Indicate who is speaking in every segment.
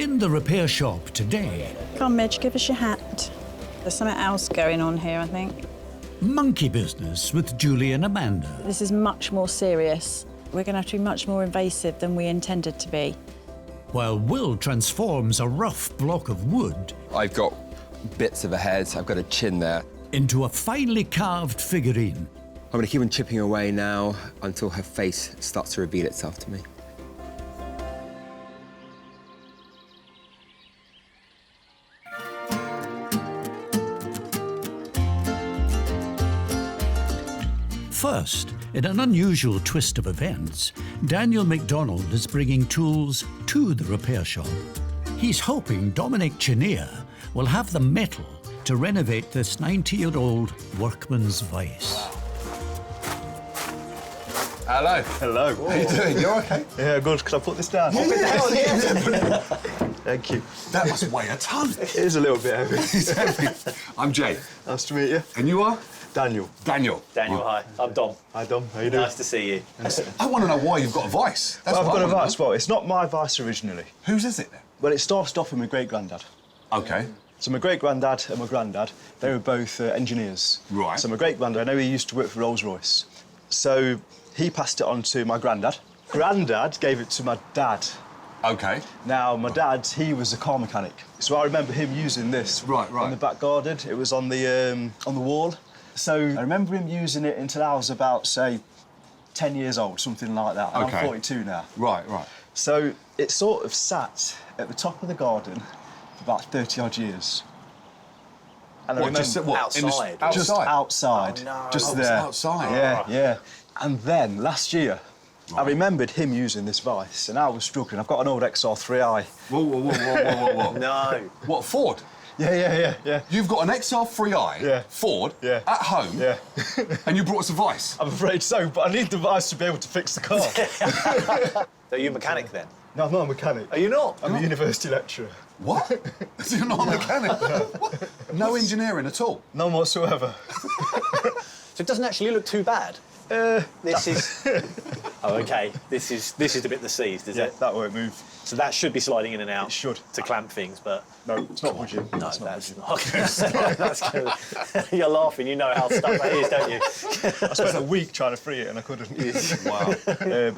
Speaker 1: In the repair shop today...
Speaker 2: Come on, Midge, give us your hat. There's something else going on here, I think.
Speaker 1: Monkey business with Julie and Amanda.
Speaker 2: This is much more serious. We're going to have to be much more invasive than we intended to be.
Speaker 1: While Will transforms a rough block of wood...
Speaker 3: I've got bits of a head, I've got a chin there.
Speaker 1: ...into a finely carved figurine.
Speaker 3: I'm going to keep on chipping away now until her face starts to reveal itself to me.
Speaker 1: First, in an unusual twist of events, Daniel MacDonald is bringing tools to the repair shop. He's hoping Dominic Chinea will have the metal to renovate this 90-year-old workman's vice.
Speaker 4: Hello.
Speaker 5: Hello.
Speaker 4: How you doing? You OK?
Speaker 5: Yeah, good. Can I put this down? Thank you.
Speaker 4: That must weigh a ton.
Speaker 5: It is a little bit heavy.
Speaker 4: It's heavy. I'm Jay.
Speaker 5: Nice to meet you.
Speaker 4: And you are?
Speaker 5: Daniel.
Speaker 4: Daniel.
Speaker 6: Daniel, hi. I'm Dom.
Speaker 5: Hi, Dom. How you doing?
Speaker 6: Nice to see you.
Speaker 4: I want to know why you've got a vice. That's
Speaker 5: Well, I've
Speaker 4: what
Speaker 5: got
Speaker 4: I
Speaker 5: a
Speaker 4: wanna
Speaker 5: vice.
Speaker 4: know.
Speaker 5: Well, it's not my vice originally.
Speaker 4: Whose is it then?
Speaker 5: Well, it started off with my great-granddad.
Speaker 4: OK.
Speaker 5: So my great-granddad and my granddad, they were both engineers.
Speaker 4: Right.
Speaker 5: So my great-granddad, I know he used to work for Rolls-Royce. So he passed it on to my granddad. Granddad gave it to my dad.
Speaker 4: OK.
Speaker 5: Now, my dad, he was a car mechanic. So I remember him using this
Speaker 4: Right.
Speaker 5: in the back garden. It was on the wall. So I remember him using it until I was about, say, 10 years old, something like that. And
Speaker 4: OK.
Speaker 5: I'm 42 now.
Speaker 4: Right.
Speaker 5: So it sort of sat at the top of the garden for about 30-odd years. And I remember
Speaker 6: Outside?
Speaker 5: just outside.
Speaker 6: Oh, no.
Speaker 5: Just
Speaker 4: Oh,
Speaker 5: there.
Speaker 4: outside.
Speaker 5: Yeah. And then last year, I remembered him using this vice, and I was struggling. I've got an old XR3i.
Speaker 4: Whoa.
Speaker 6: No.
Speaker 4: What, Ford?
Speaker 5: Yeah.
Speaker 4: You've got an XR3i,
Speaker 5: Yeah.
Speaker 4: Ford,
Speaker 5: Yeah.
Speaker 4: at home,
Speaker 5: Yeah.
Speaker 4: and you brought us a vice.
Speaker 5: I'm afraid so, but I need the vice to be able to fix the car.
Speaker 6: Are you a mechanic then?
Speaker 5: No, I'm not a mechanic.
Speaker 6: Are you not?
Speaker 5: I'm a university lecturer.
Speaker 4: What? So you're not a mechanic? What? No engineering at all?
Speaker 5: None whatsoever.
Speaker 6: So it doesn't actually look too bad. This is. Oh, OK. This is the bit that's seized, is it?
Speaker 5: That won't move.
Speaker 6: So that should be sliding in and out.
Speaker 5: It should.
Speaker 6: To clamp things, but.
Speaker 5: No, it's not budging.
Speaker 6: No,
Speaker 5: It's not
Speaker 6: that's
Speaker 5: budging.
Speaker 6: not. That's good. You're laughing. You know how stuff that is, don't you?
Speaker 5: I spent a week trying to free it and I couldn't.
Speaker 4: Wow.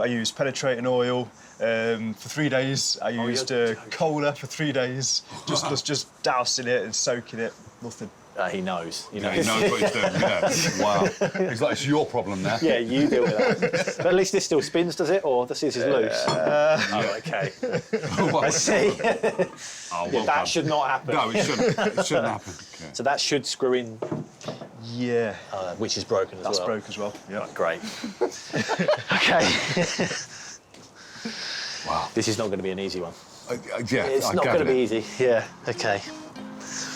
Speaker 5: I used penetrating oil for 3 days. I used cola for 3 days. Just dousing it and soaking it. Nothing.
Speaker 6: He knows.
Speaker 4: Yeah, he knows what he's doing, yeah. Wow. It's like it's your problem now.
Speaker 6: Yeah, you deal with that. But at least this still spins, does it? Or the scissors loose? Oh, OK. I see.
Speaker 4: Oh, well
Speaker 6: that
Speaker 4: done.
Speaker 6: should not happen.
Speaker 4: No, it shouldn't. It shouldn't happen. Okay.
Speaker 6: So that should screw in,
Speaker 5: Yeah.
Speaker 6: which is broken as
Speaker 5: That's
Speaker 6: well.
Speaker 5: broke as well. Yeah.
Speaker 6: Right, great. OK.
Speaker 4: Wow.
Speaker 6: This is not going to be an easy one.
Speaker 4: Yeah,
Speaker 6: It's
Speaker 4: I
Speaker 6: not going
Speaker 4: gathered
Speaker 6: to be
Speaker 4: it.
Speaker 6: easy. Yeah, OK.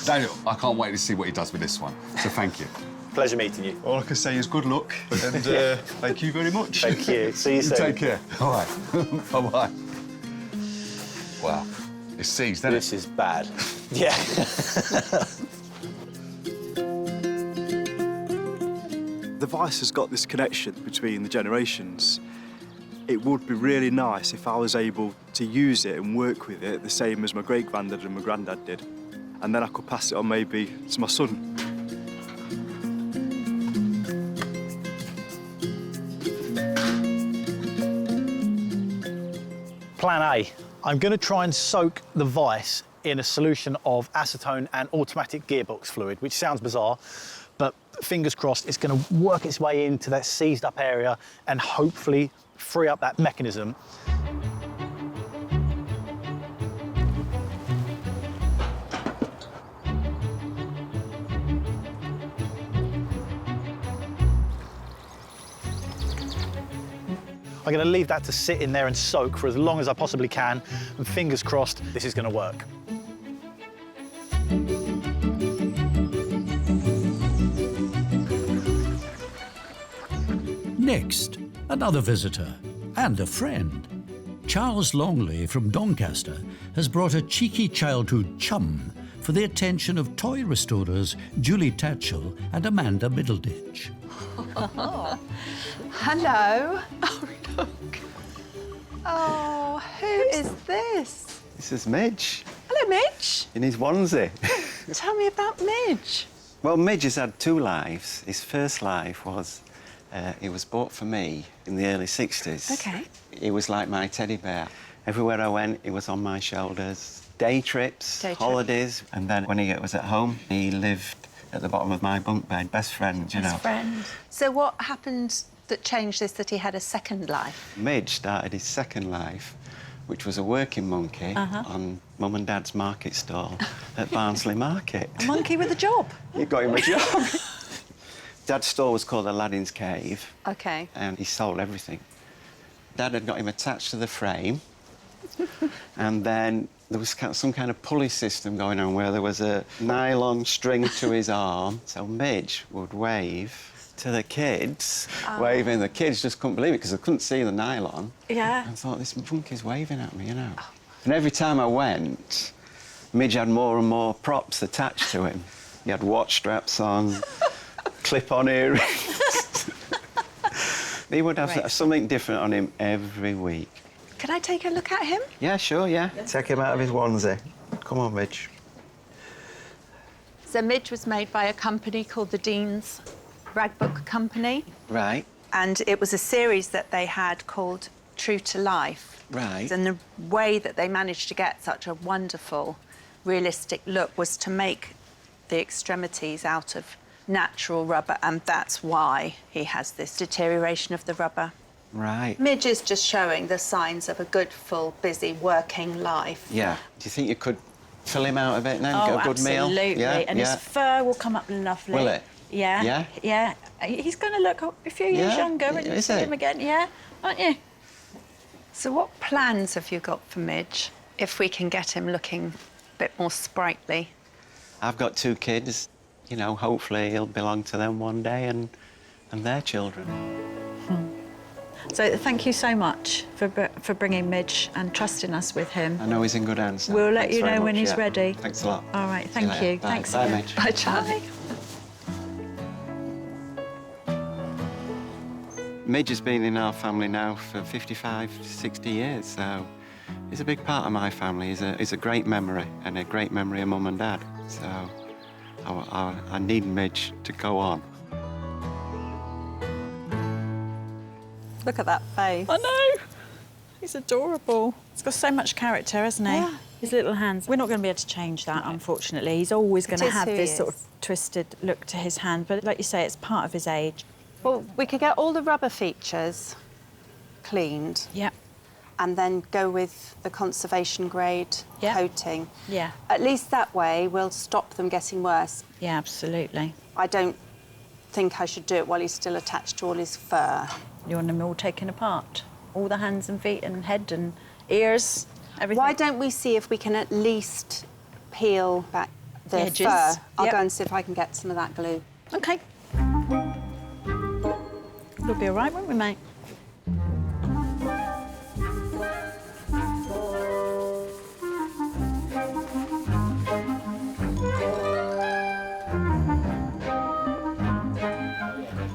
Speaker 4: Daniel, I can't wait to see what he does with this one. So thank you.
Speaker 6: Pleasure meeting you.
Speaker 5: All I can say is good luck and thank you very much.
Speaker 6: Thank you. See you soon.
Speaker 4: Take care. All right. Bye-bye. Wow. It's seized, isn't
Speaker 6: This is bad. Yeah.
Speaker 5: The vice has got this connection between the generations. It would be really nice if I was able to use it and work with it the same as my great-granddad and my granddad did. And then I could pass it on maybe to my son.
Speaker 6: Plan A. I'm going to try and soak the vice in a solution of acetone and automatic gearbox fluid, which sounds bizarre, but fingers crossed it's going to work its way into that seized up area and hopefully free up that mechanism. I'm going to leave that to sit in there and soak for as long as I possibly can, and fingers crossed this is going to work.
Speaker 1: Next, another visitor and a friend. Charles Longley from Doncaster has brought a cheeky childhood chum for the attention of toy restorers Julie Tatchell and Amanda Middleditch.
Speaker 7: Hello. Oh, look. Oh, who is this? This is Midge
Speaker 8: Hello, Mitch.
Speaker 7: in his onesie.
Speaker 8: Tell me about Midge.
Speaker 7: Well, Midge has had 2 lives. His first life was, he was bought for me in the early 60s.
Speaker 8: OK.
Speaker 7: He was like my teddy bear. Everywhere I went, he was on my shoulders. Day trips, holidays, and then when he was at home, he lived at the bottom of my bunk bed, best friend, you know.
Speaker 8: Best friend. So what happened that changed this, that he had a second life?
Speaker 7: Midge started his second life, which was a working monkey on Mum and Dad's market stall at Barnsley Market.
Speaker 2: A monkey with a job.
Speaker 7: You got him a job. Dad's store was called Aladdin's Cave.
Speaker 8: OK.
Speaker 7: And he sold everything. Dad had got him attached to the frame, and then there was some kind of pulley system going on where there was a nylon string to his arm, so Midge would wave to the kids, waving. The kids just couldn't believe it because they couldn't see the nylon.
Speaker 8: Yeah.
Speaker 7: I thought, this monkey's waving at me, you know. And every time I went, Midge had more and more props attached to him. He had watch straps on, clip-on earrings. He would have something different on him every week.
Speaker 8: Can I take a look at him?
Speaker 7: Yeah, sure, yeah. Take him out of his onesie. Come on, Midge.
Speaker 8: So Midge was made by a company called the Dean's Ragbook Company.
Speaker 7: Right.
Speaker 8: And it was a series that they had called True to Life.
Speaker 7: Right.
Speaker 8: And the way that they managed to get such a wonderful, realistic look was to make the extremities out of natural rubber, and that's why he has this deterioration of the rubber.
Speaker 7: Right.
Speaker 8: Midge is just showing the signs of a good, full, busy, working life.
Speaker 7: Yeah. Do you think you could fill him out a bit now and get a good meal?
Speaker 2: Absolutely.
Speaker 7: Yeah,
Speaker 2: And his fur will come up lovely.
Speaker 7: Will it?
Speaker 2: Yeah.
Speaker 7: Yeah?
Speaker 2: Yeah. He's going to look a few years younger when you see him again, yeah? Aren't you?
Speaker 8: So what plans have you got for Midge, if we can get him looking a bit more sprightly?
Speaker 7: I've got 2 kids. You know, hopefully he'll belong to them one day and their children.
Speaker 2: So thank you so much for bringing Midge and trusting us with him.
Speaker 7: I know he's in good hands. So
Speaker 2: We'll let
Speaker 7: thanks
Speaker 2: you
Speaker 7: very
Speaker 2: know when
Speaker 7: much,
Speaker 2: he's
Speaker 7: yeah.
Speaker 2: ready.
Speaker 7: Thanks a lot.
Speaker 2: All right,
Speaker 7: See
Speaker 2: thank
Speaker 7: later.
Speaker 2: you.
Speaker 7: Bye.
Speaker 2: Thanks
Speaker 7: Bye,
Speaker 2: again.
Speaker 7: Midge.
Speaker 8: Bye, Charlie.
Speaker 7: Midge has been in our family now for 55, 60 years, so he's a big part of my family. He's a great memory, and a great memory of Mum and Dad. So I need Midge to go on.
Speaker 2: Look at that face. I know. He's adorable. He's got so much character, hasn't he?
Speaker 8: Yeah.
Speaker 2: His little hands. We're not going to be able to change that, unfortunately. He's always going to
Speaker 8: is
Speaker 2: have
Speaker 8: who he
Speaker 2: this sort
Speaker 8: is.
Speaker 2: of twisted look to his hand. But like you say, it's part of his age.
Speaker 8: Well, we could get all the rubber features cleaned
Speaker 2: Yeah.
Speaker 8: and then go with the conservation grade
Speaker 2: Yeah.
Speaker 8: coating.
Speaker 2: Yeah.
Speaker 8: At least that way we'll stop them getting worse.
Speaker 2: Yeah, absolutely.
Speaker 8: I don't think I should do it while he's still attached to all his fur.
Speaker 2: You want them all taken apart? All the hands and feet and head and ears, everything?
Speaker 8: Why don't we see if we can at least peel back the
Speaker 2: Edges.
Speaker 8: fur? I'll
Speaker 2: Yep.
Speaker 8: go and see if I can get some of that glue.
Speaker 2: OK. We'll be all right, won't we, mate?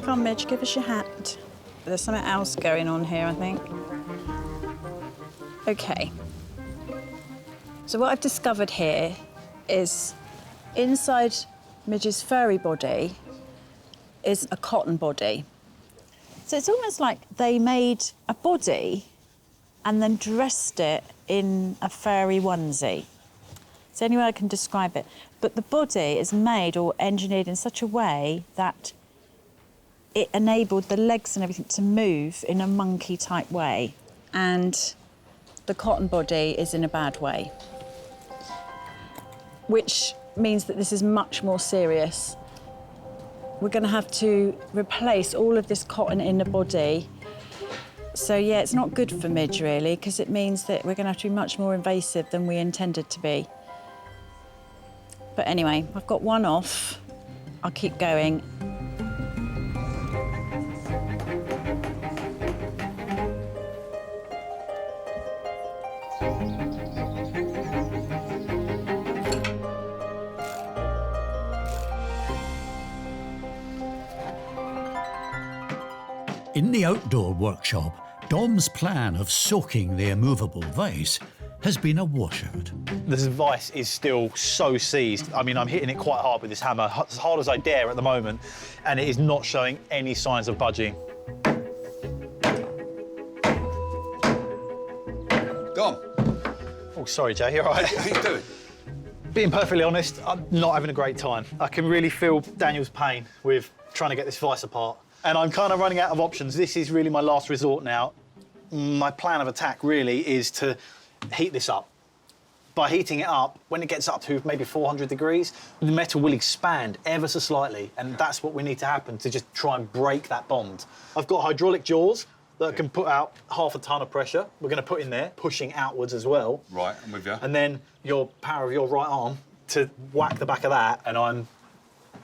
Speaker 2: Come on, Midge, give us your hat. There's something else going on here, I think. OK. So what I've discovered here is inside Midge's furry body is a cotton body. So it's almost like they made a body and then dressed it in a furry onesie. It's the only way I can describe it. But the body is made or engineered in such a way that it enabled the legs and everything to move in a monkey-type way. And the cotton body is in a bad way, which means that this is much more serious. We're going to have to replace all of this cotton in the body. So, yeah, it's not good for Midge, really, because it means that we're going to have to be much more invasive than we intended to be. But anyway, I've got one off. I'll keep going.
Speaker 1: In the outdoor workshop, Dom's plan of soaking the immovable vase has been a washout.
Speaker 6: This vice is still so seized. I mean, I'm hitting it quite hard with this hammer, as hard as I dare at the moment, and it is not showing any signs of budging.
Speaker 4: Dom.
Speaker 6: Oh, sorry, Jay, you're all right.
Speaker 4: How you doing?
Speaker 6: Being perfectly honest, I'm not having a great time. I can really feel Daniel's pain with trying to get this vice apart. And I'm kind of running out of options. This is really my last resort now. My plan of attack really is to heat this up. By heating it up, when it gets up to maybe 400 degrees, the metal will expand ever so slightly, and that's what we need to happen to just try and break that bond. I've got hydraulic jaws that can put out 1/2 ton of pressure. We're going to put in there, pushing outwards as well.
Speaker 4: Right, I'm with you.
Speaker 6: And then your power of your right arm to whack the back of that, and I'm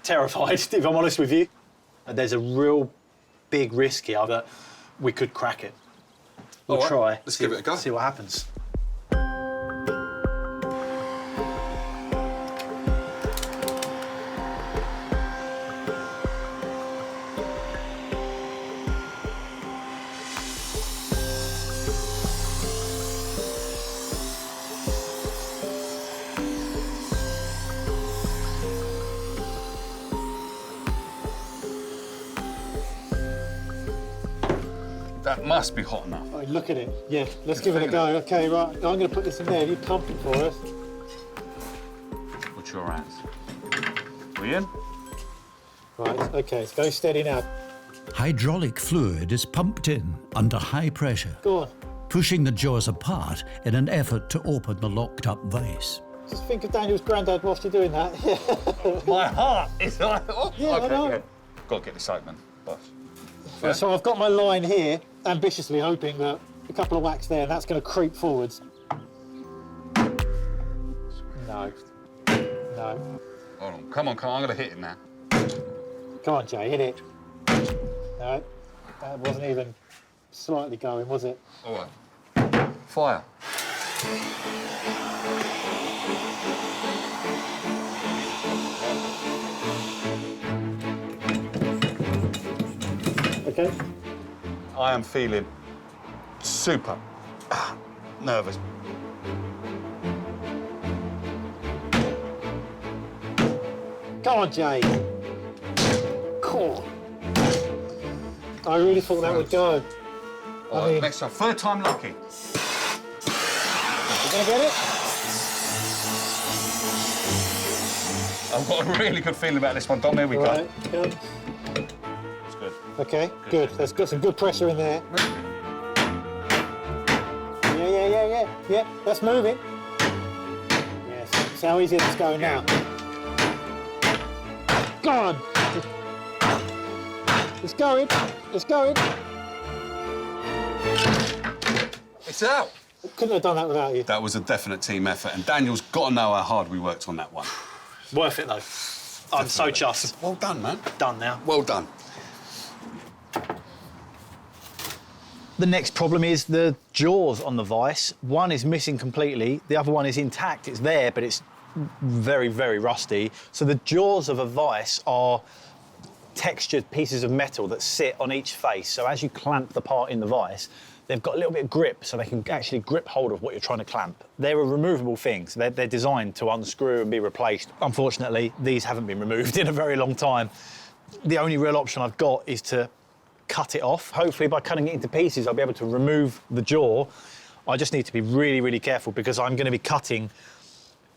Speaker 6: terrified, if I'm honest with you. There's a real big risk here that we could crack it. We'll try.
Speaker 4: Let's give it a go.
Speaker 6: See what happens.
Speaker 4: That must be hot enough.
Speaker 6: Oh, look at it. Yeah, let's give it a go. OK, right. I'm going to put this in there. You pump it for us.
Speaker 4: Put your hands. We in?
Speaker 6: Right, OK, it's going steady now.
Speaker 1: Hydraulic fluid is pumped in under high pressure,
Speaker 6: Go on.
Speaker 1: pushing the jaws apart in an effort to open the locked-up vise.
Speaker 6: Just think of Daniel's granddad whilst you're doing that.
Speaker 4: My heart is like... Oh,
Speaker 6: Yeah, I know.
Speaker 4: Yeah. Got to get this open, boss.
Speaker 6: Yeah, so I've got my line here, ambitiously hoping that a couple of whacks there, and that's going to creep forwards. No. No.
Speaker 4: Hold on. Come on, I'm going to hit it now.
Speaker 6: Come on, Jay, hit it. No, that wasn't even slightly going, was it?
Speaker 4: All right. Fire.
Speaker 6: OK.
Speaker 4: I am feeling super nervous.
Speaker 6: Come on, Jay. Cool. I really thought that would go.
Speaker 4: All right, next time. Third time lucky.
Speaker 6: You going to get it?
Speaker 4: I've got a really good feeling about this one, Dom. Here we go.
Speaker 6: Right, go.
Speaker 4: It's good.
Speaker 6: OK, good. There's got some good pressure in there. Yeah, that's moving. Yes, see how easy it's going now. Go on. It's going, it's going.
Speaker 4: It's out.
Speaker 6: Couldn't have done that without you.
Speaker 4: That was a definite team effort, and Daniel's got to know how hard we worked on that one.
Speaker 6: Worth it, though. I'm so chuffed.
Speaker 4: Well done, man.
Speaker 6: Done now.
Speaker 4: Well done.
Speaker 6: The next problem is the jaws on the vice. One is missing completely, the other one is intact. It's there, but it's very, very rusty. So the jaws of a vice are textured pieces of metal that sit on each face. So as you clamp the part in the vice, they've got a little bit of grip, so they can actually grip hold of what you're trying to clamp. They're a removable thing, so they're designed to unscrew and be replaced. Unfortunately, these haven't been removed in a very long time. The only real option I've got is to cut it off. Hopefully, by cutting it into pieces, I'll be able to remove the jaw. I just need to be really, really careful because I'm going to be cutting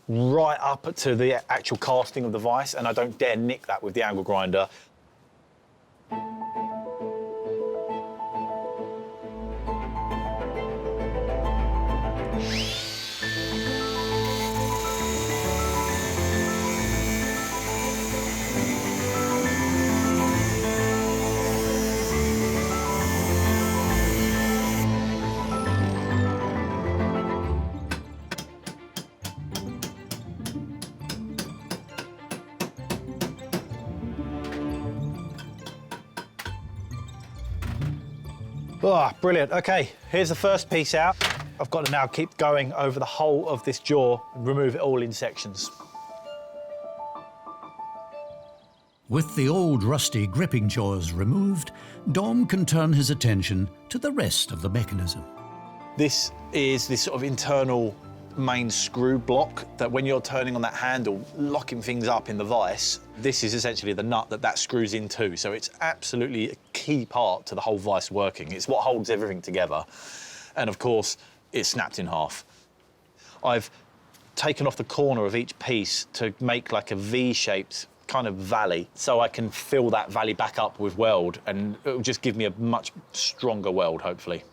Speaker 6: right up to the actual casting of the vice, and I don't dare nick that with the angle grinder. Oh, brilliant. OK, here's the first piece out. I've got to now keep going over the whole of this jaw and remove it all in sections.
Speaker 1: With the old rusty gripping jaws removed, Dom can turn his attention to the rest of the mechanism.
Speaker 6: This is this sort of internal main screw block that when you're turning on that handle, locking things up in the vice, this is essentially the nut that screws into. So it's absolutely a key part to the whole vice working. It's what holds everything together. And of course, it's snapped in half. I've taken off the corner of each piece to make like a V-shaped kind of valley, so I can fill that valley back up with weld, and it'll just give me a much stronger weld, hopefully.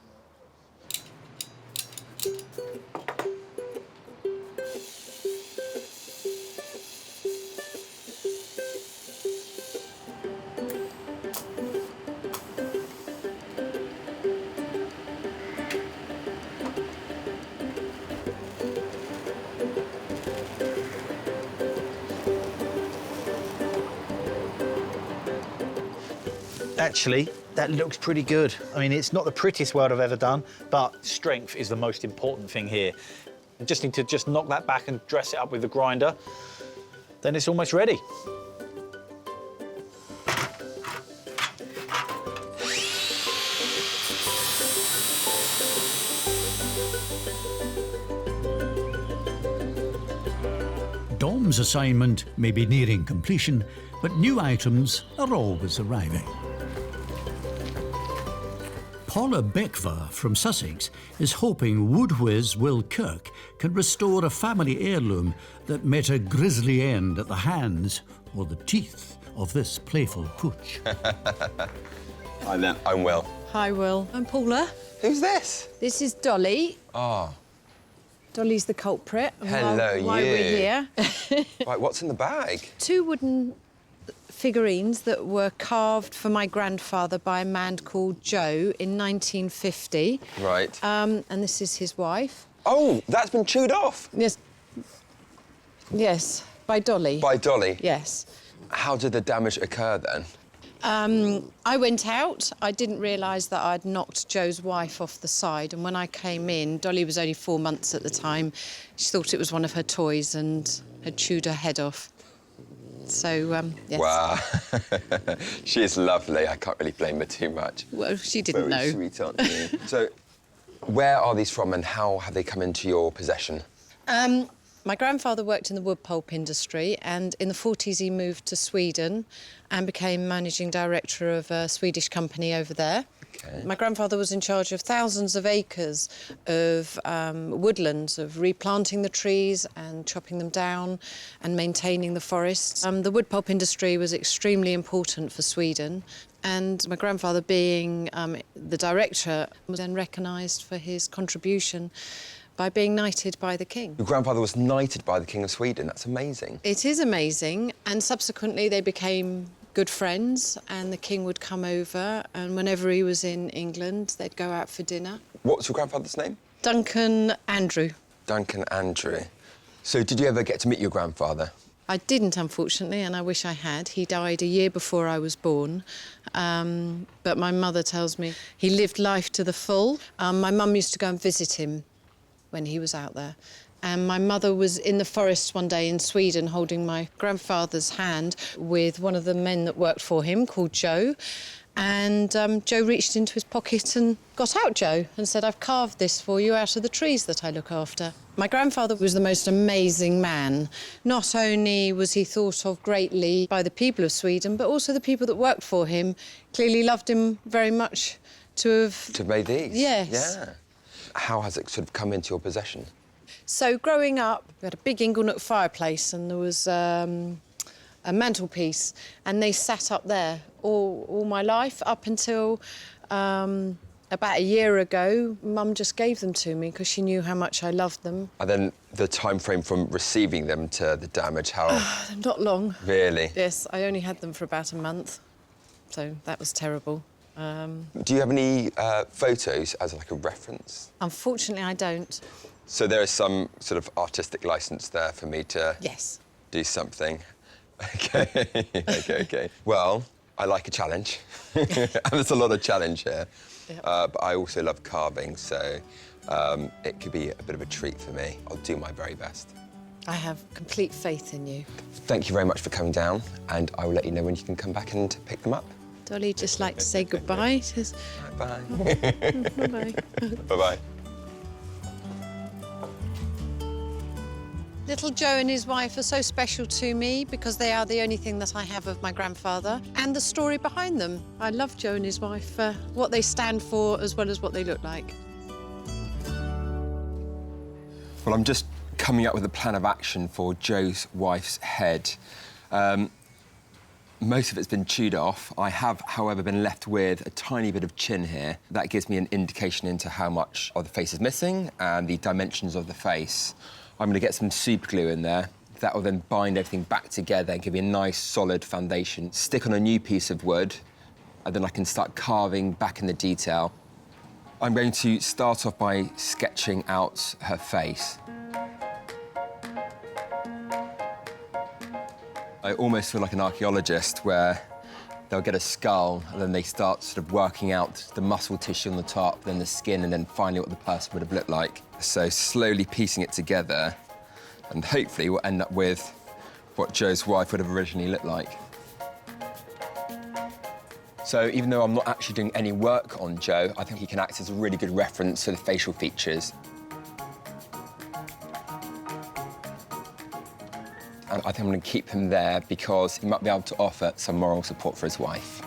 Speaker 6: Actually, that looks pretty good. I mean, it's not the prettiest weld I've ever done, but strength is the most important thing here. I just need to knock that back and dress it up with the grinder. Then it's almost ready.
Speaker 1: Dom's assignment may be nearing completion, but new items are always arriving. Paula Becka from Sussex is hoping wood whiz Will Kirk can restore a family heirloom that met a grisly end at the hands or the teeth of this playful pooch.
Speaker 3: Hi there, I'm Will.
Speaker 2: Hi, Will. I'm Paula.
Speaker 3: Who's this?
Speaker 2: This is Dolly.
Speaker 3: Oh,
Speaker 2: Dolly's the culprit. and
Speaker 3: Hello,
Speaker 2: why we're
Speaker 3: you.
Speaker 2: here.
Speaker 3: right, what's in the bag?
Speaker 2: 2 wooden figurines that were carved for my grandfather by a man called Joe in 1950.
Speaker 3: Right.
Speaker 2: And this is his wife.
Speaker 3: Oh, that's been chewed off.
Speaker 2: Yes. Yes, by Dolly.
Speaker 3: By Dolly?
Speaker 2: Yes.
Speaker 3: How did the damage occur then?
Speaker 2: I went out. I didn't realise that I'd knocked Joe's wife off the side, and when I came in, Dolly was only 4 months at the time. She thought it was one of her toys and had chewed her head off. So, yes.
Speaker 3: Wow. She is lovely. I can't really blame her too much.
Speaker 2: Well, she didn't
Speaker 3: Very
Speaker 2: know.
Speaker 3: sweet, aren't you? So, where are these from and how have they come into your possession?
Speaker 2: My grandfather worked in the wood pulp industry, and in the 40s he moved to Sweden and became managing director of a Swedish company over there.
Speaker 3: Okay.
Speaker 2: My grandfather was in charge of thousands of acres of woodlands, of replanting the trees and chopping them down and maintaining the forests. The wood pulp industry was extremely important for Sweden, and my grandfather, being the director, was then recognised for his contribution by being knighted by the king.
Speaker 3: Your grandfather was knighted by the King of Sweden. That's amazing.
Speaker 2: It is amazing, and subsequently they became good friends, and the king would come over, and whenever he was in England, they'd go out for dinner.
Speaker 3: What's your grandfather's name?
Speaker 2: Duncan Andrew.
Speaker 3: Duncan Andrew. So did you ever get to meet your grandfather?
Speaker 2: I didn't, unfortunately, and I wish I had. He died a year before I was born, but my mother tells me he lived life to the full. My mum used to go and visit him when he was out there. And my mother was in the forest one day in Sweden holding my grandfather's hand with one of the men that worked for him called Joe. And Joe reached into his pocket and got out Joe and said, "I've carved this for you out of the trees that I look after." My grandfather was the most amazing man. Not only was he thought of greatly by the people of Sweden, but also the people that worked for him clearly loved him very much to have
Speaker 3: made these?
Speaker 2: Yes.
Speaker 3: Yeah. How has it sort of come into your possession?
Speaker 2: So growing up, we had a big inglenook fireplace and there was a mantelpiece, and they sat up there all my life up until about a year ago. Mum just gave them to me because she knew how much I loved them.
Speaker 3: And then the time frame from receiving them to the damage, how?
Speaker 2: Not long.
Speaker 3: Really?
Speaker 2: Yes, I only had them for about a month, so that was terrible.
Speaker 3: Do you have any photos as like a reference?
Speaker 2: Unfortunately, I don't.
Speaker 3: So there is some sort of artistic license there for me to
Speaker 2: Yes.
Speaker 3: do something. Okay, okay. Well, I like a challenge. And there's a lot of challenge here.
Speaker 2: Yep.
Speaker 3: But I also love carving, so it could be a bit of a treat for me. I'll do my very best.
Speaker 2: I have complete faith in you.
Speaker 3: Thank you very much for coming down, and I will let you know when you can come back and pick them up.
Speaker 2: Dolly, just like to say goodbye.
Speaker 3: Bye.
Speaker 2: Bye-bye.
Speaker 3: Bye-bye.
Speaker 9: Little Joe and his wife are so special to me because they are the only thing that I have of my grandfather and the story behind them. I love Joe and his wife for what they stand for as well as what they look like.
Speaker 3: Well, I'm just coming up with a plan of action for Joe's wife's head. Most of it's been chewed off. I have, however, been left with a tiny bit of chin here. That gives me an indication into how much of the face is missing and the dimensions of the face. I'm going to get some super glue in there. That will then bind everything back together and give me a nice, solid foundation. Stick on a new piece of wood, and then I can start carving back in the detail. I'm going to start off by sketching out her face. I almost feel like an archaeologist where they'll get a skull and then they start sort of working out the muscle tissue on the top, then the skin, and then finally what the person would have looked like. So slowly piecing it together, and hopefully we'll end up with what Joe's wife would have originally looked like. So even though I'm not actually doing any work on Joe, I think he can act as a really good reference for the facial features. And I think I'm going to keep him there because he might be able to offer some moral support for his wife.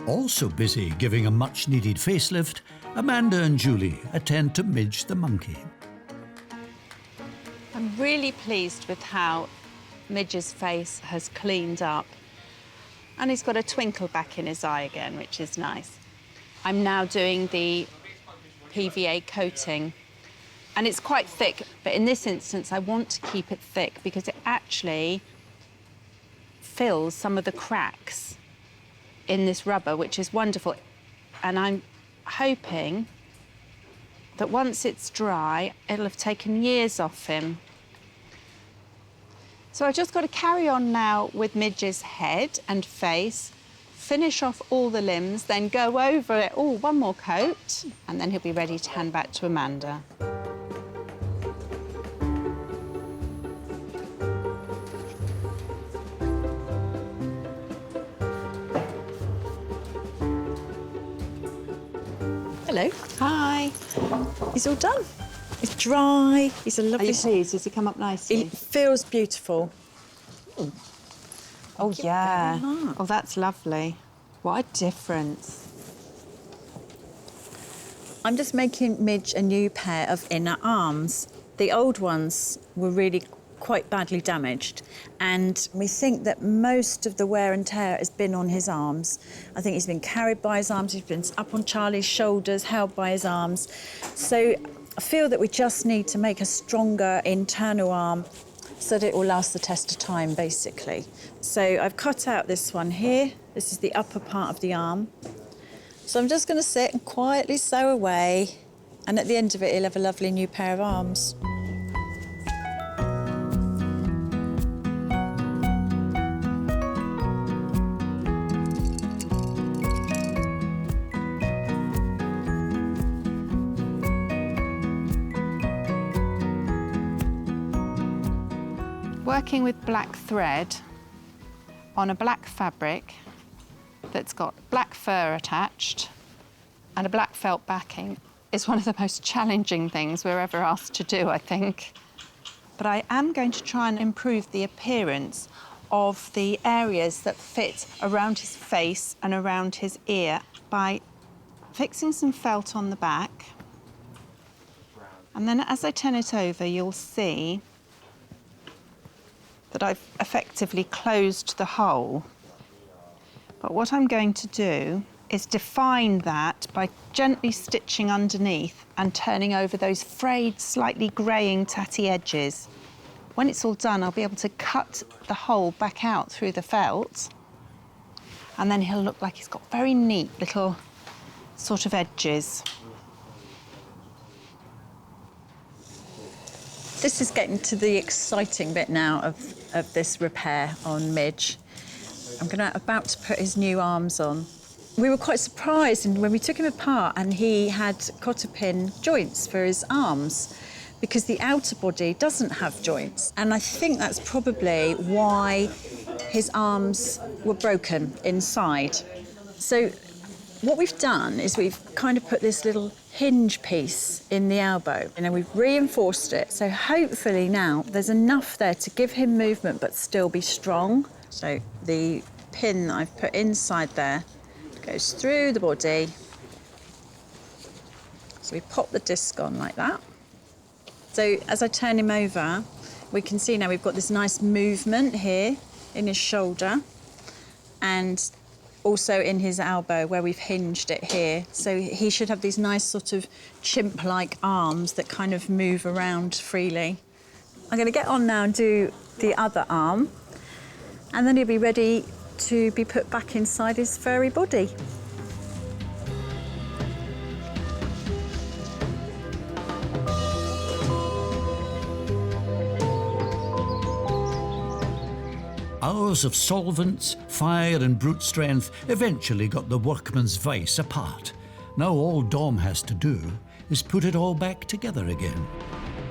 Speaker 1: Also busy giving a much-needed facelift, Amanda and Julie attend to Midge the monkey.
Speaker 8: I'm really pleased with how Midge's face has cleaned up. And he's got a twinkle back in his eye again, which is nice. I'm now doing the PVA coating. And it's quite thick, but in this instance, I want to keep it thick because it actually fills some of the cracks in this rubber, which is wonderful. And I'm hoping that once it's dry, it'll have taken years off him. So I've just got to carry on now with Midge's head and face, finish off all the limbs, then go over it, oh, one more coat, and then he'll be ready to hand back to Amanda.
Speaker 2: Hello.
Speaker 8: Hi.
Speaker 2: He's all done. It's dry. He's a
Speaker 8: Are
Speaker 2: lovely...
Speaker 8: you pleased? Does he come up nicely?
Speaker 2: It feels beautiful.
Speaker 8: Oh, yeah.
Speaker 2: very much.
Speaker 8: Oh, that's lovely. What a difference.
Speaker 2: I'm just making Midge a new pair of inner arms. The old ones were really quite badly damaged, and we think that most of the wear and tear has been on his arms. I think he's been carried by his arms, he's been up on Charlie's shoulders, held by his arms. So I feel that we just need to make a stronger internal arm so that it will last the test of time, basically. So I've cut out this one here. This is the upper part of the arm. So I'm just going to sit and quietly sew away, and at the end of it, he'll have a lovely new pair of arms.
Speaker 8: Working with black thread on a black fabric that's got black fur attached and a black felt backing is one of the most challenging things we're ever asked to do, I think. But I am going to try and improve the appearance of the areas that fit around his face and around his ear by fixing some felt on the back. And then as I turn it over, you'll see that I've effectively closed the hole. But what I'm going to do is define that by gently stitching underneath and turning over those frayed, slightly greying, tatty edges. When it's all done, I'll be able to cut the hole back out through the felt, and then he'll look like he's got very neat little sort of edges.
Speaker 2: This is getting to the exciting bit now of this repair on Midge. I'm about to put his new arms on. we were quite surprised when we took him apart and he had cotter pin joints for his arms, because the outer body doesn't have joints. And I think that's probably why his arms were broken inside. So what we've done is we've kind of put this little hinge piece in the elbow, and then we've reinforced it. So hopefully now there's enough there to give him movement but still be strong. So the pin that I've put inside there goes through the body. So we pop the disc on like that. So as I turn him over, we can see now we've got this nice movement here in his shoulder and also in his elbow where we've hinged it here. So he should have these nice sort of chimp-like arms that kind of move around freely. I'm going to get on now and do the other arm, and then he'll be ready to be put back inside his furry body.
Speaker 1: Hours of solvents, fire and brute strength eventually got the workman's vice apart. Now all Dom has to do is put it all back together again.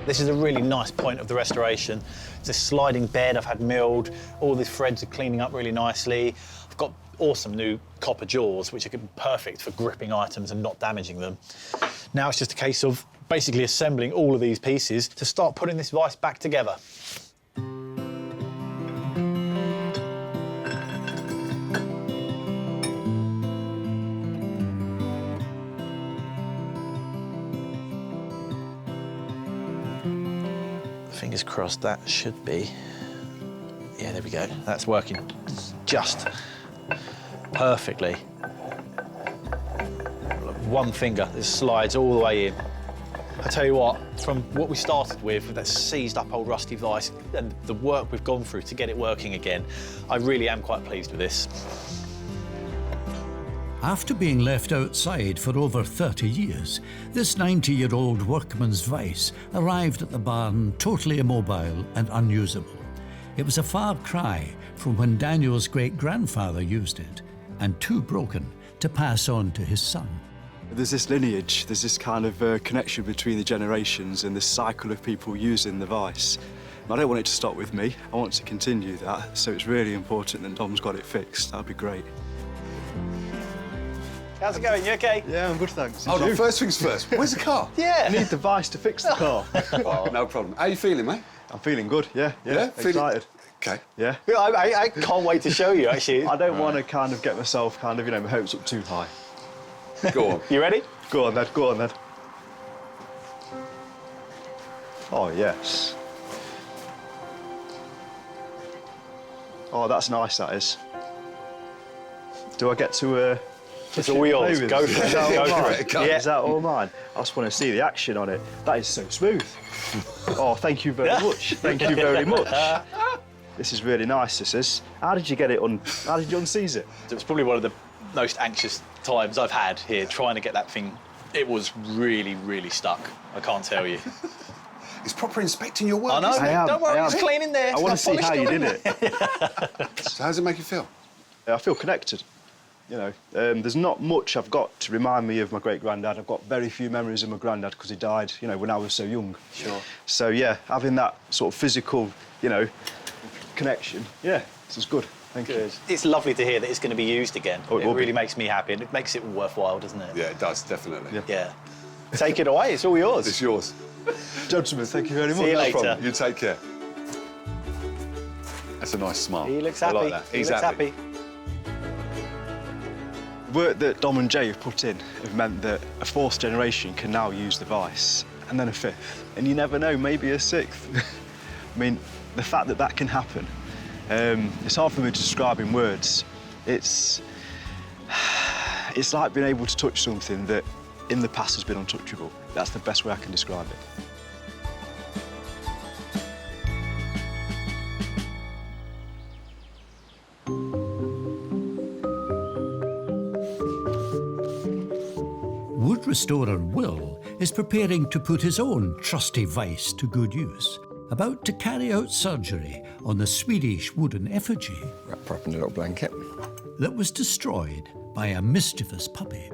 Speaker 6: This is a really nice point of the restoration. It's a sliding bed I've had milled. All these threads are cleaning up really nicely. I've got awesome new copper jaws, which are perfect for gripping items and not damaging them. Now it's just a case of basically assembling all of these pieces to start putting this vice back together. Fingers crossed that should be. Yeah, there we go. That's working just perfectly. One finger, this slides all the way in. I tell you what, from what we started with that seized up old rusty vice and the work we've gone through to get it working again, I really am quite pleased with this.
Speaker 1: After being left outside for over 30 years, this 90-year-old workman's vice arrived at the barn totally immobile and unusable. It was a far cry from when Daniel's great-grandfather used it, and too broken to pass on to his son.
Speaker 5: There's this lineage, there's this kind of connection between the generations and this cycle of people using the vice. I don't want it to stop with me, I want to continue that, so it's really important that Dom's got it fixed. That'd be great.
Speaker 6: How's it going? You okay?
Speaker 5: Yeah, I'm good, thanks.
Speaker 4: Hold on, first things first. Where's the car?
Speaker 6: Yeah.
Speaker 5: I need the vice to fix the car.
Speaker 4: Oh, no problem. How you feeling, mate?
Speaker 5: I'm feeling good, yeah,
Speaker 4: Feeling
Speaker 5: excited.
Speaker 4: OK.
Speaker 5: Yeah.
Speaker 6: I can't wait to show you, actually.
Speaker 5: I don't want to kind of get myself kind of, my hopes up too high.
Speaker 4: Go on.
Speaker 6: You ready?
Speaker 5: Go on, then, go on, then. Oh, yes. Oh, that's nice, that is. Do I get to,
Speaker 6: It's all yours. Go for it. Go for it.
Speaker 5: Yeah. Is that all mine? I just want to see the action on it. That is so smooth. Oh, thank you very much. Thank you very much. This is really nice, this is. How did you get it on? How did you unseize it?
Speaker 6: It was probably one of the most anxious times I've had here, trying to get that thing. It was really, really stuck, I can't tell you.
Speaker 4: He's proper inspecting your work.
Speaker 6: I know,
Speaker 4: isn't he?
Speaker 6: don't worry, it's clean in there.
Speaker 5: I want to see how you did it.
Speaker 4: So how does it make you feel?
Speaker 5: I feel connected. There's not much I've got to remind me of my great-granddad. I've got very few memories of my granddad because he died, when I was so young.
Speaker 6: Sure.
Speaker 5: So, yeah, having that sort of physical, connection, yeah, this is good. Thank you.
Speaker 6: It's lovely to hear that it's going to be used again.
Speaker 5: Oh,
Speaker 6: it really makes me happy, and it makes it worthwhile, doesn't it?
Speaker 4: Yeah, it does, definitely.
Speaker 6: Yeah. Take it away, it's all yours.
Speaker 4: It's yours.
Speaker 5: Gentlemen, thank you very much.
Speaker 6: See you
Speaker 5: No
Speaker 6: later.
Speaker 5: problem.
Speaker 4: You take care. That's a nice smile.
Speaker 6: He looks
Speaker 4: I
Speaker 6: happy.
Speaker 4: like that.
Speaker 6: He
Speaker 4: He's
Speaker 6: looks happy.
Speaker 5: The work that Dom and Jay have put in have meant that a fourth generation can now use the vice, and then a fifth. And you never know, maybe a sixth. I mean, the fact that that can happen, it's hard for me to describe in words. It's like being able to touch something that in the past has been untouchable. That's the best way I can describe it.
Speaker 1: Wood restorer Will is preparing to put his own trusty vice to good use, about to carry out surgery on the Swedish wooden effigy
Speaker 3: Wrap her up in a little blanket.
Speaker 1: that was destroyed by a mischievous puppy.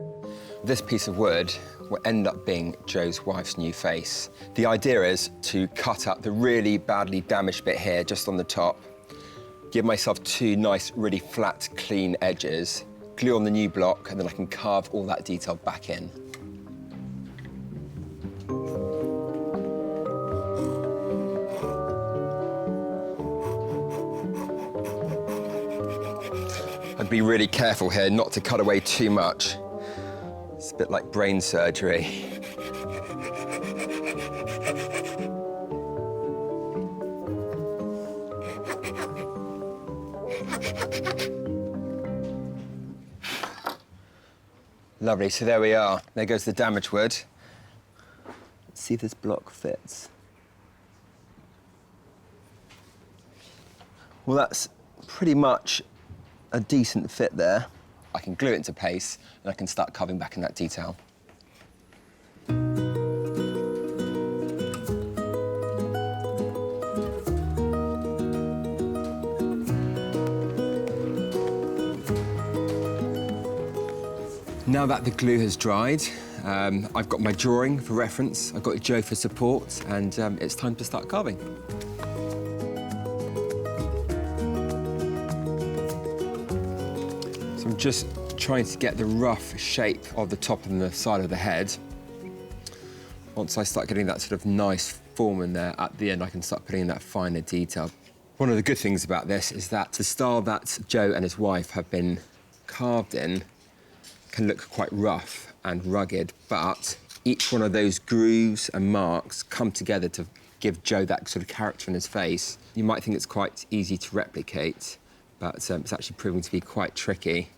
Speaker 3: This piece of wood will end up being Joe's wife's new face. The idea is to cut up the really badly damaged bit here, just on the top, give myself 2 nice, really flat, clean edges, glue on the new block, and then I can carve all that detail back in. I'd be really careful here not to cut away too much. It's a bit like brain surgery. Lovely, so there we are. There goes the damaged wood. Let's see if this block fits. Well, that's pretty much a decent fit there. I can glue it into place and I can start carving back in that detail. Now that the glue has dried, I've got my drawing for reference, I've got Joe for support, and it's time to start carving. So I'm just trying to get the rough shape of the top and the side of the head. Once I start getting that sort of nice form in there, at the end I can start putting in that finer detail. One of the good things about this is that the style that Joe and his wife have been carved in can look quite rough and rugged, but each one of those grooves and marks come together to give Joe that sort of character in his face. You might think it's quite easy to replicate, but it's actually proving to be quite tricky.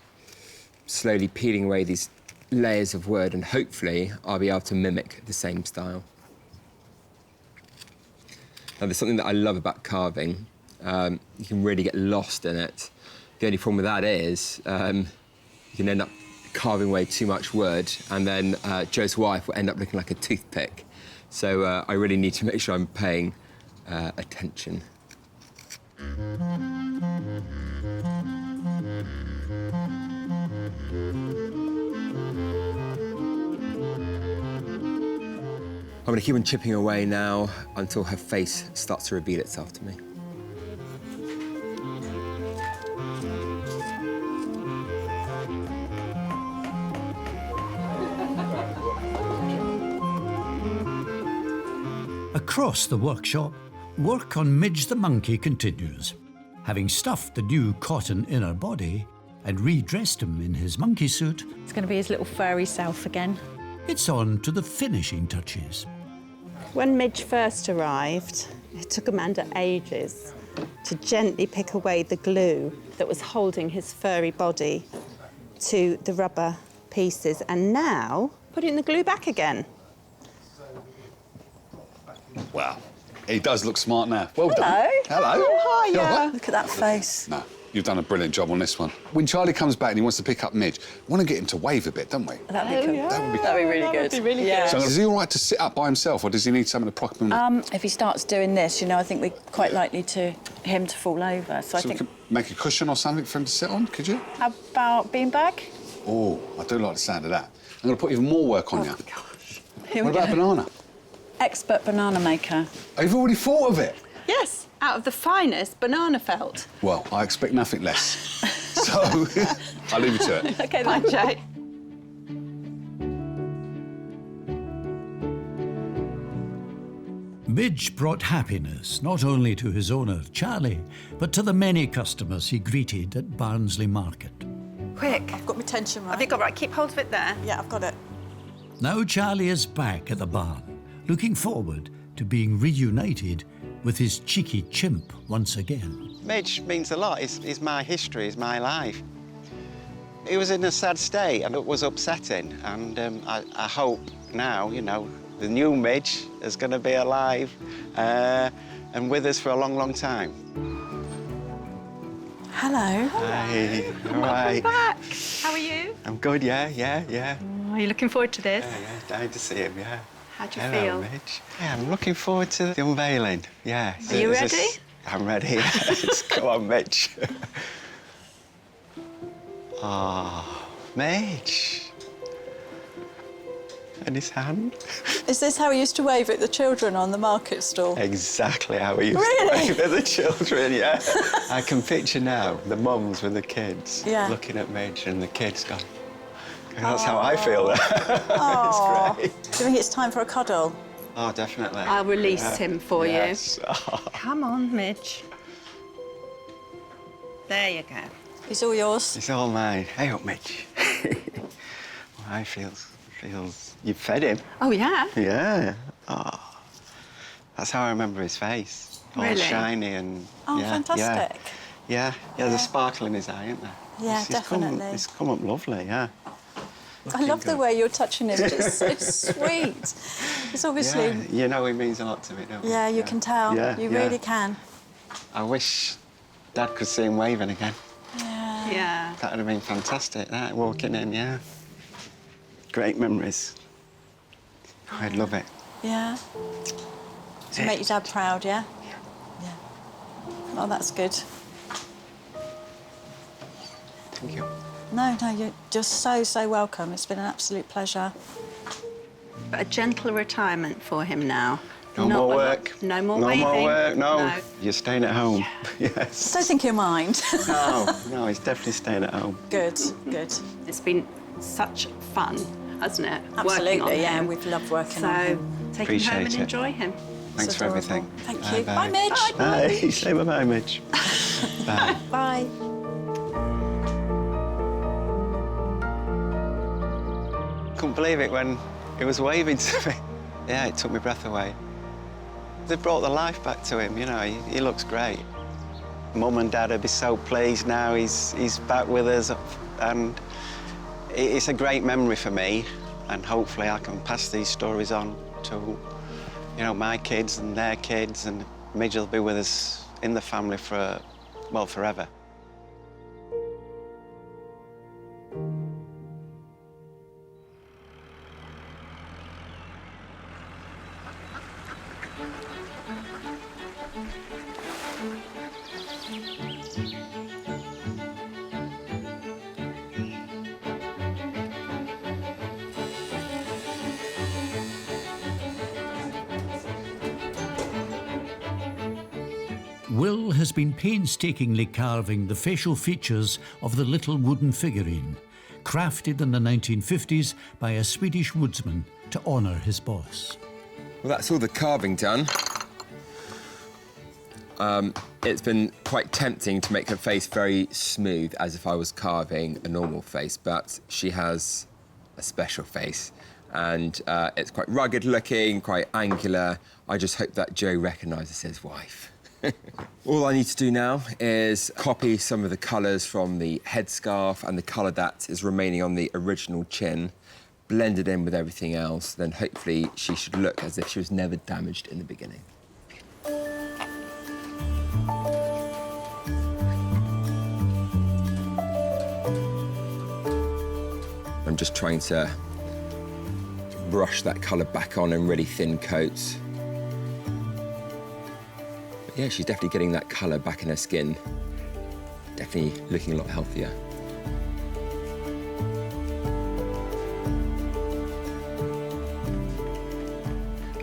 Speaker 3: Slowly peeling away these layers of wood, and hopefully I'll be able to mimic the same style. Now, there's something that I love about carving. You can really get lost in it. The only problem with that is you can end up carving away too much wood, and then Joe's wife will end up looking like a toothpick. So I really need to make sure I'm paying attention. I'm going to keep on chipping away now until her face starts to reveal itself to me.
Speaker 1: Across the workshop, work on Midge the monkey continues. Having stuffed the new cotton inner body and redressed him in his monkey suit,
Speaker 2: It's going to be his little furry self again.
Speaker 1: it's on to the finishing touches.
Speaker 8: When Midge first arrived, it took Amanda ages to gently pick away the glue that was holding his furry body to the rubber pieces, and now putting the glue back again.
Speaker 4: Wow. He does look smart now. Well done.
Speaker 8: Hello.
Speaker 4: Hello.
Speaker 8: Oh,
Speaker 4: You all
Speaker 8: hiya.
Speaker 4: right?
Speaker 2: Look at that face.
Speaker 4: No, you've done a brilliant job on this one. When Charlie comes back and he wants to pick up Midge, we want to get him to wave a bit, don't we?
Speaker 2: That'd be cool.
Speaker 4: That would be
Speaker 2: That'd be really good.
Speaker 8: That'd be really good.
Speaker 4: So is he all right to sit up by himself, or does he need someone to prop him up?
Speaker 2: If he starts doing this, you know, I think we're quite likely to him to fall over. So I
Speaker 4: So we
Speaker 2: think,
Speaker 4: could make a cushion or something for him to sit on, could you?
Speaker 2: how about beanbag?
Speaker 4: Oh, I do like the sound of that. I'm going to put even more work on you.
Speaker 2: Gosh. Here
Speaker 4: What
Speaker 2: we
Speaker 4: about
Speaker 2: go.
Speaker 4: banana?
Speaker 2: Expert banana maker.
Speaker 4: Oh, you've already thought of it?
Speaker 8: Yes, out of the finest banana felt.
Speaker 4: Well, I expect nothing less. So, I'll leave you to it.
Speaker 2: Okay,
Speaker 8: Bye, Jay.
Speaker 1: Midge brought happiness not only to his owner, Charlie, but to the many customers he greeted at Barnsley Market.
Speaker 8: Quick.
Speaker 2: I've got my tension right.
Speaker 8: Have you got right? Keep hold of it there.
Speaker 2: Yeah, I've got it.
Speaker 1: Now Charlie is back at the barn, looking forward to being reunited with his cheeky chimp once again.
Speaker 7: Midge means a lot. It's my history, it's my life. He was in a sad state and it was upsetting. And I hope now, you know, the new Midge is going to be alive and with us for a long, long time.
Speaker 2: Hello.
Speaker 7: Hey, all right.
Speaker 8: Back. How are you?
Speaker 7: I'm good, yeah.
Speaker 8: Are you looking forward to this?
Speaker 7: Yeah, dying to see him, yeah.
Speaker 8: How do you
Speaker 7: Hello,
Speaker 8: feel?
Speaker 7: Midge. Yeah, I'm looking forward to the unveiling. Yeah.
Speaker 8: Are you ready?
Speaker 7: I'm ready. Yes. Go on, Mitch. Ah. Mitch. And his hand.
Speaker 2: Is this how he used to wave at the children on the market stall?
Speaker 7: Exactly how he used
Speaker 2: Really?
Speaker 7: to wave at the children, yeah. I can picture now the mums with the kids looking at Midge and the kids going, that's how I feel.
Speaker 2: Oh,
Speaker 7: It's great.
Speaker 2: do you think it's time for a cuddle?
Speaker 7: Oh, definitely.
Speaker 8: I'll release him for
Speaker 7: yes.
Speaker 8: you. Come on, Midge. There you go.
Speaker 2: It's all yours.
Speaker 7: It's all mine. Hey up, Mitch. Well, I feels you've fed him.
Speaker 8: Oh, yeah?
Speaker 7: Yeah. Oh. That's how I remember his face. All
Speaker 8: Really?
Speaker 7: shiny and
Speaker 2: Oh,
Speaker 7: yeah,
Speaker 2: fantastic.
Speaker 7: Yeah. There's a sparkle in his eye, isn't there?
Speaker 2: Yeah,
Speaker 7: It's
Speaker 2: definitely.
Speaker 7: It's come up lovely, yeah.
Speaker 2: I love the way you're touching him. It's sweet. It's obviously...
Speaker 7: Yeah, you know he means a lot to me, don't you?
Speaker 2: Yeah, you can tell.
Speaker 7: Yeah,
Speaker 2: You
Speaker 7: yeah.
Speaker 2: really can.
Speaker 7: I wish Dad could see him waving again.
Speaker 2: Yeah.
Speaker 8: Yeah.
Speaker 7: That would have been fantastic, that, walking in, yeah. Great memories. I'd love it.
Speaker 2: Yeah. To make your dad proud, yeah? Yeah. Oh, that's good.
Speaker 7: Thank you.
Speaker 2: No, you're just so welcome. It's been an absolute pleasure.
Speaker 8: But a gentle retirement for him now.
Speaker 7: No
Speaker 8: Not
Speaker 7: more
Speaker 8: a lot-
Speaker 7: work.
Speaker 8: No more
Speaker 7: No
Speaker 8: waving.
Speaker 7: more work, no.
Speaker 8: No.
Speaker 7: You're staying at home. Yes.
Speaker 2: I don't think he'll mind.
Speaker 7: No, he's definitely staying at home.
Speaker 2: Good.
Speaker 8: It's been such fun, hasn't it? Working on
Speaker 2: Absolutely, yeah.
Speaker 8: him.
Speaker 2: We've loved working
Speaker 8: So
Speaker 2: on him.
Speaker 8: take him home and
Speaker 7: Appreciate it.
Speaker 8: enjoy him.
Speaker 7: Thanks
Speaker 2: It's
Speaker 7: for
Speaker 2: adorable.
Speaker 7: everything.
Speaker 2: Thank you.
Speaker 7: Bye,
Speaker 2: Bye, Midge.
Speaker 7: Bye. Say bye-bye, Mitch. Bye.
Speaker 2: Bye.
Speaker 7: Couldn't believe it when he was waving to me. Yeah, it took my breath away. They brought the life back to him, you know, he looks great. Mum and Dad would be so pleased now he's back with us, and it's a great memory for me, and hopefully I can pass these stories on to, you know, my kids and their kids, and Midge will be with us in the family for, well, forever.
Speaker 1: Will has been painstakingly carving the facial features of the little wooden figurine, crafted in the 1950s by a Swedish woodsman to honour his boss.
Speaker 3: Well, that's all the carving done. It's been quite tempting to make her face very smooth, as if I was carving a normal face, but she has a special face, and it's quite rugged looking, quite angular. I just hope that Joe recognises his wife. All I need to do now is copy some of the colours from the headscarf and the colour that is remaining on the original chin, blend it in with everything else, then hopefully she should look as if she was never damaged in the beginning. I'm just trying to brush that colour back on in really thin coats. But yeah, she's definitely getting that colour back in her skin. Definitely looking a lot healthier.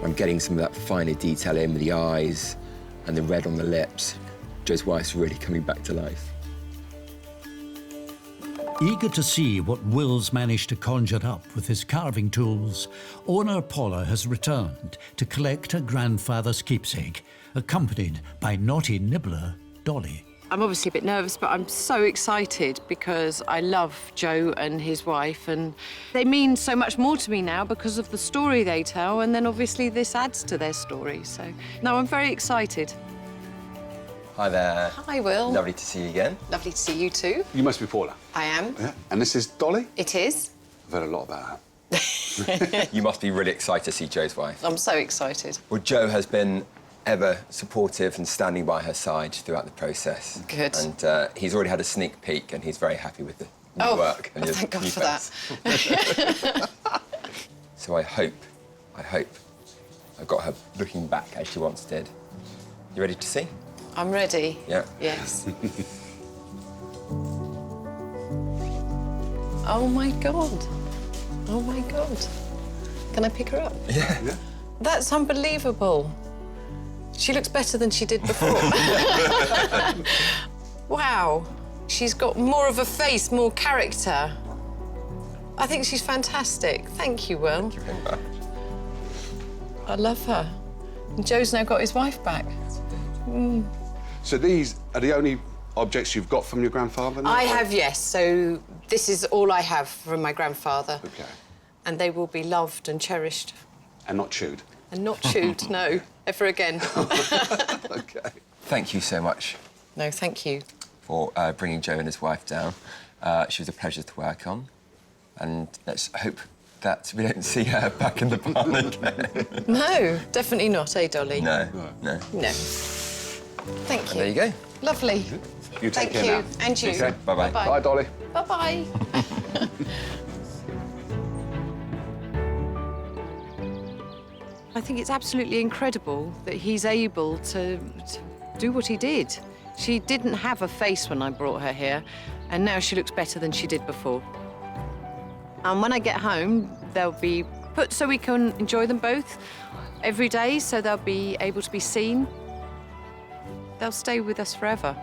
Speaker 3: I'm getting some of that finer detail in with the eyes and the red on the lips. Joe's wife's really coming back to life.
Speaker 1: Eager to see what Will's managed to conjure up with his carving tools, owner Paula has returned to collect her grandfather's keepsake, accompanied by naughty nibbler Dolly.
Speaker 9: I'm obviously a bit nervous, but I'm so excited because I love Joe and his wife, and they mean so much more to me now because of the story they tell, and then obviously this adds to their story. So, no, I'm very excited.
Speaker 3: Hi there.
Speaker 9: Hi, Will.
Speaker 3: Lovely to see you again.
Speaker 9: Lovely to see you too.
Speaker 4: You must be Paula.
Speaker 9: I am.
Speaker 4: Yeah. And this is Dolly?
Speaker 9: It is.
Speaker 4: I've heard a lot about her.
Speaker 3: You must be really excited to see Joe's wife.
Speaker 9: I'm so excited.
Speaker 3: Well, Joe has been ever supportive and standing by her side throughout the process.
Speaker 9: Good.
Speaker 3: And he's already had a sneak peek, and he's very happy with the new work. And your
Speaker 9: thank God
Speaker 3: new
Speaker 9: for
Speaker 3: face.
Speaker 9: that.
Speaker 3: So I hope I've got her looking back as she once did. You ready to see?
Speaker 9: I'm ready.
Speaker 3: Yeah.
Speaker 9: Yes. Oh, my God. Oh, my God. Can I pick her up?
Speaker 3: Yeah.
Speaker 9: That's unbelievable. She looks better than she did before. Wow. She's got more of a face, more character. I think she's fantastic. Thank you, Will.
Speaker 3: Thank you very much.
Speaker 9: I love her. And Joe's now got his wife back.
Speaker 4: So these are the only objects you've got from your grandfather now?
Speaker 9: I have, yes. So this is all I have from my grandfather.
Speaker 4: OK.
Speaker 9: And they will be loved and cherished.
Speaker 4: And not chewed?
Speaker 9: And not chewed, no, ever again.
Speaker 4: OK.
Speaker 3: Thank you so much
Speaker 9: No, thank you.
Speaker 3: for bringing Joe and his wife down. She was a pleasure to work on. And let's hope that we don't see her back in the barn again.
Speaker 9: No, definitely not, eh, Dolly?
Speaker 3: No.
Speaker 9: No. Thank you.
Speaker 3: There you go.
Speaker 9: Lovely.
Speaker 4: You take
Speaker 9: Thank
Speaker 4: care
Speaker 9: you.
Speaker 4: now.
Speaker 9: And you.
Speaker 3: Okay, bye-bye.
Speaker 4: Bye, Dolly.
Speaker 9: Bye-bye. I think it's absolutely incredible that he's able to do what he did. She didn't have a face when I brought her here, and now she looks better than she did before. And when I get home, they'll be put so we can enjoy them both every day, so they'll be able to be seen. They'll stay with us forever.